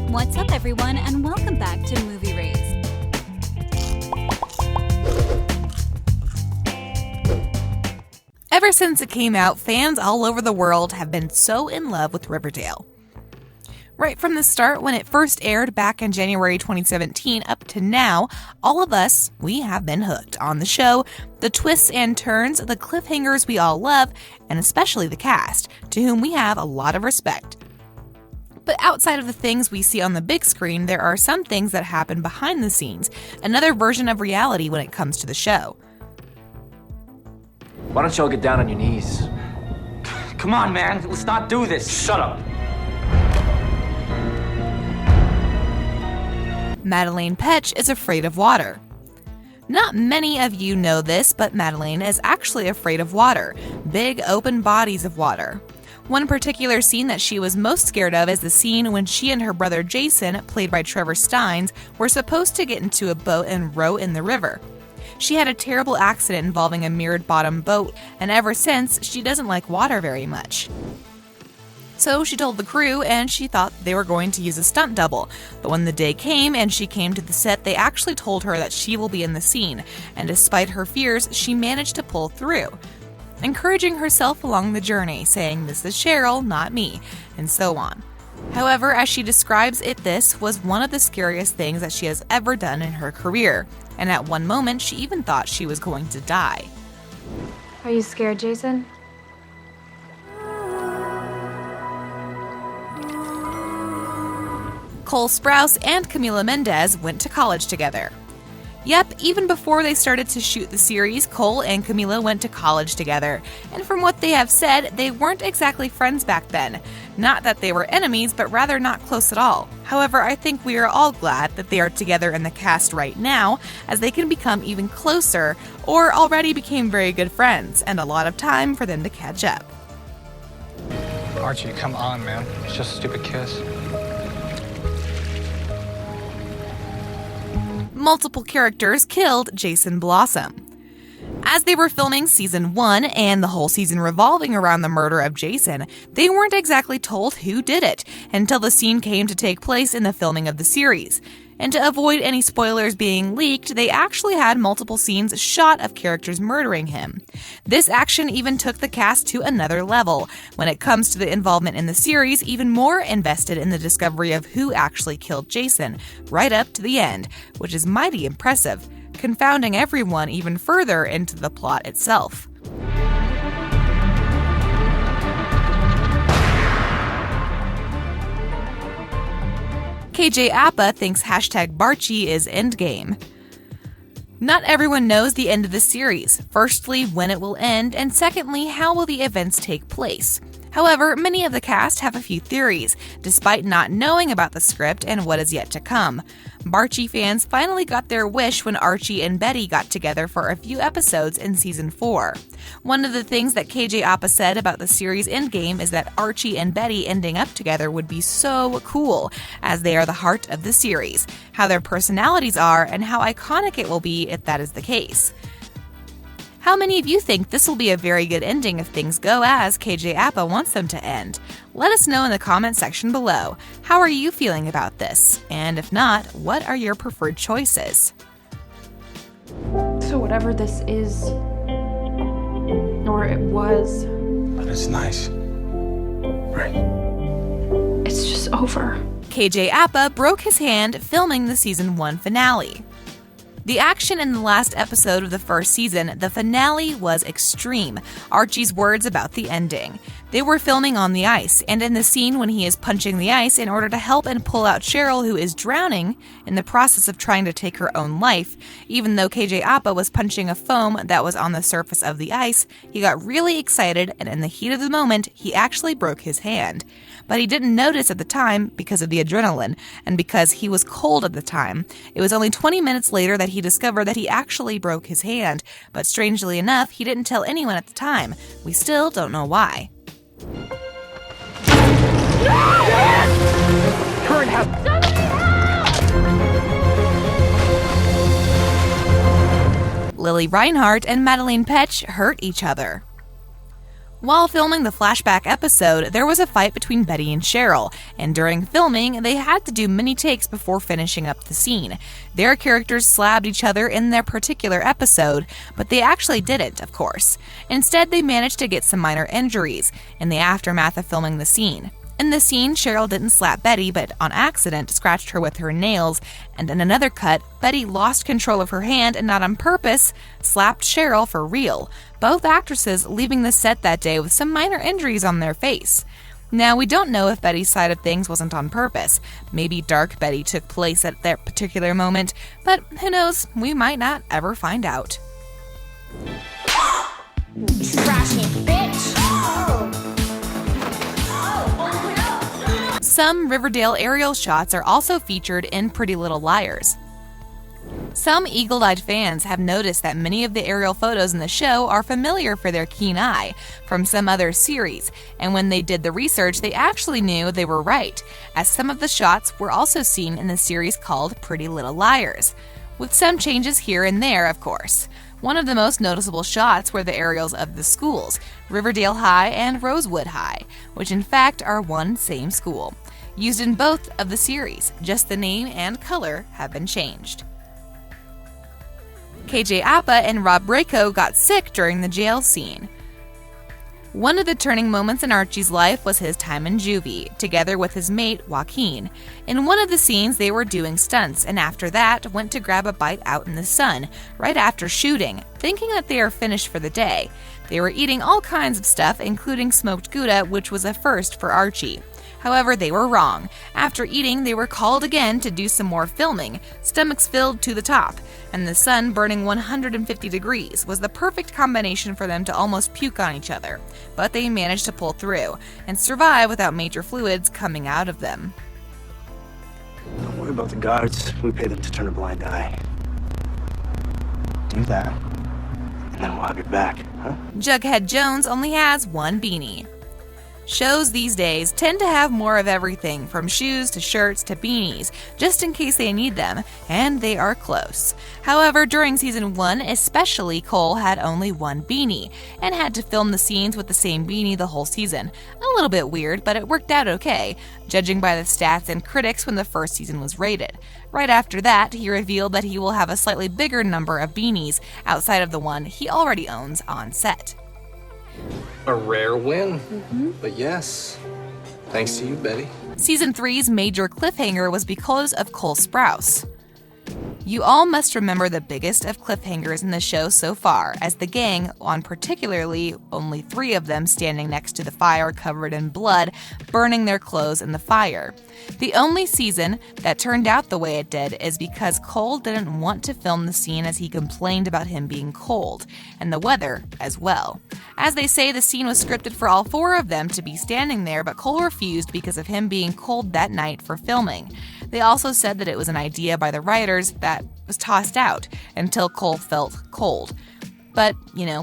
What's up, everyone, and welcome back to Movie Raised. Ever since it came out, fans all over the world have been so in love with Riverdale. Right from the start, when it first aired back in January 2017 up to now, all of us, we have been hooked on the show, the twists and turns, the cliffhangers we all love, and especially the cast, to whom we have a lot of respect. But outside of the things we see on the big screen, there are some things that happen behind the scenes, another version of reality when it comes to the show. Why don't y'all get down on your knees? Come on, man. Let's not do this. Shut up. Madelaine Petsch is afraid of water. Not many of you know this, but Madelaine is actually afraid of water, big open bodies of water. One particular scene that she was most scared of is the scene when she and her brother Jason, played by Trevor Steins, were supposed to get into a boat and row in the river. She had a terrible accident involving a mirrored bottom boat, and ever since, she doesn't like water very much. So she told the crew, and she thought they were going to use a stunt double. But when the day came and she came to the set, they actually told her that she will be in the scene, and despite her fears, she managed to pull through, encouraging herself along the journey, saying, "This is Cheryl, not me," and so on. However, as she describes it, this was one of the scariest things that she has ever done in her career, and at one moment, she even thought she was going to die. Are you scared, Jason? Cole Sprouse and Camila Mendes went to college together. Yep, even before they started to shoot the series, Cole and Camila went to college together, and from what they have said, they weren't exactly friends back then. Not that they were enemies, but rather not close at all. However, I think we are all glad that they are together in the cast right now, as they can become even closer, or already became very good friends, and a lot of time for them to catch up. Archie, come on, man. It's just a stupid kiss. Multiple characters killed Jason Blossom. As they were filming season 1 and the whole season revolving around the murder of Jason, they weren't exactly told who did it until the scene came to take place in the filming of the series. And to avoid any spoilers being leaked, they actually had multiple scenes shot of characters murdering him. This action even took the cast to another level. When it comes to the involvement in the series, even more invested in the discovery of who actually killed Jason, right up to the end, which is mighty impressive, confounding everyone even further into the plot itself. KJ Apa thinks #Barchie is endgame. Not everyone knows the end of the series. Firstly, when it will end, and secondly, how will the events take place. However, many of the cast have a few theories, despite not knowing about the script and what is yet to come. Barchie fans finally got their wish when Archie and Betty got together for a few episodes in season 4. One of the things that KJ Apa said about the series endgame is that Archie and Betty ending up together would be so cool, as they are the heart of the series, how their personalities are, and how iconic it will be if that is the case. How many of you think this will be a very good ending if things go as KJ Apa wants them to end? Let us know in the comment section below. How are you feeling about this? And if not, what are your preferred choices? So whatever this is, or it was, But it's nice. Right? it's just over. KJ Apa broke his hand filming the season 1 finale. The action in the last episode of the first season, the finale, was extreme. Archie's words about the ending. They were filming on the ice, and in the scene when he is punching the ice in order to help and pull out Cheryl, who is drowning in the process of trying to take her own life, even though KJ Apa was punching a foam that was on the surface of the ice, he got really excited, and in the heat of the moment, he actually broke his hand. But he didn't notice at the time because of the adrenaline, and because he was cold at the time. It was only 20 minutes later that he discovered that he actually broke his hand, but strangely enough, he didn't tell anyone at the time. We still don't know why. Turn help! Lili Reinhart and Madelaine Petsch hurt each other. While filming the flashback episode, there was a fight between Betty and Cheryl, and during filming, they had to do many takes before finishing up the scene. Their characters slabbed each other in their particular episode, but they actually didn't, of course. Instead, they managed to get some minor injuries in the aftermath of filming the scene. In the scene, Cheryl didn't slap Betty, but on accident scratched her with her nails, and in another cut, Betty lost control of her hand and not on purpose, slapped Cheryl for real. Both actresses leaving the set that day with some minor injuries on their face. Now, we don't know if Betty's side of things wasn't on purpose. Maybe Dark Betty took place at that particular moment, but who knows, we might not ever find out. Trashy bitch! Some Riverdale aerial shots are also featured in Pretty Little Liars. Some eagle-eyed fans have noticed that many of the aerial photos in the show are familiar for their keen eye from some other series, and when they did the research, they actually knew they were right, as some of the shots were also seen in the series called Pretty Little Liars, with some changes here and there, of course. One of the most noticeable shots were the aerials of the schools, Riverdale High and Rosewood High, which in fact are one same school, used in both of the series, just the name and color have been changed. KJ Apa and Rob Rako got sick during the jail scene. One of the turning moments in Archie's life was his time in juvie, together with his mate, Joaquin. In one of the scenes, they were doing stunts, and after that, went to grab a bite out in the sun, right after shooting, thinking that they are finished for the day. They were eating all kinds of stuff, including smoked Gouda, which was a first for Archie. However, they were wrong. After eating, they were called again to do some more filming, stomachs filled to the top, and the sun burning 150 degrees was the perfect combination for them to almost puke on each other. But they managed to pull through, and survive without major fluids coming out of them. Don't worry about the guards. We pay them to turn a blind eye. Do that, and then we'll have your back, huh? Jughead Jones only has one beanie. Shows these days tend to have more of everything, from shoes to shirts to beanies, just in case they need them, and they are close. However, during season 1 especially, Cole had only one beanie, and had to film the scenes with the same beanie the whole season. A little bit weird, but it worked out okay, judging by the stats and critics when the first season was rated. Right after that, he revealed that he will have a slightly bigger number of beanies outside of the one he already owns on set. A rare win, but yes, thanks to you, Betty. Season 3's major cliffhanger was because of Cole Sprouse. You all must remember the biggest of cliffhangers in the show so far, as the gang, on particularly only 3 of them standing next to the fire covered in blood, burning their clothes in the fire. The only season that turned out the way it did is because Cole didn't want to film the scene as he complained about him being cold, and the weather as well. As they say, the scene was scripted for all 4 of them to be standing there, but Cole refused because of him being cold that night for filming. They also said that it was an idea by the writers that was tossed out until Cole felt cold. But,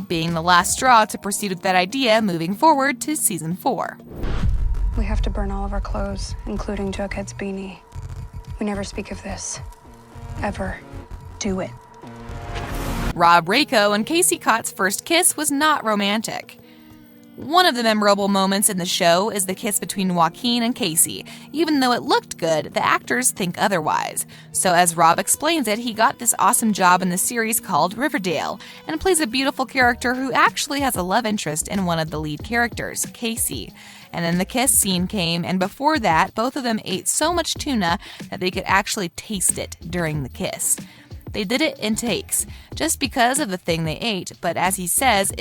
being the last straw to proceed with that idea moving forward to season 4. We have to burn all of our clothes, including Jughead's beanie. We never speak of this. Ever. Do it. Rob Rako and Casey Cott's first kiss was not romantic. One of the memorable moments in the show is the kiss between Joaquin and Casey. Even though it looked good, the actors think otherwise. So as Rob explains it, he got this awesome job in the series called Riverdale, and plays a beautiful character who actually has a love interest in one of the lead characters, Casey. And then the kiss scene came, and before that, both of them ate so much tuna that they could actually taste it during the kiss. They did it in takes, just because of the thing they ate, but as he says,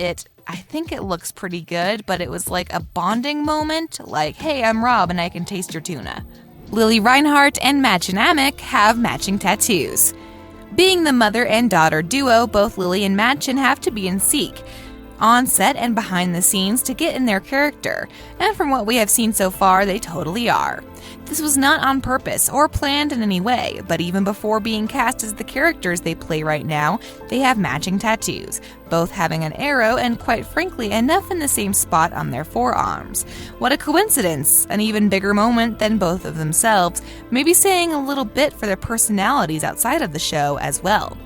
I think it looks pretty good, but it was like a bonding moment, like, hey, I'm Rob and I can taste your tuna. Lili Reinhart and Mädchen Amick have matching tattoos. Being the mother and daughter duo, both Lili and Mädchen have to be in sync, on set and behind the scenes, to get in their character, and from what we have seen so far, they totally are. This was not on purpose or planned in any way, but even before being cast as the characters they play right now, they have matching tattoos, both having an arrow and, quite frankly, enough in the same spot on their forearms. What a coincidence! An even bigger moment than both of themselves, maybe saying a little bit for their personalities outside of the show as well.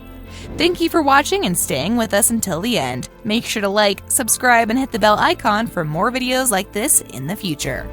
Thank you for watching and staying with us until the end. Make sure to like, subscribe, and hit the bell icon for more videos like this in the future.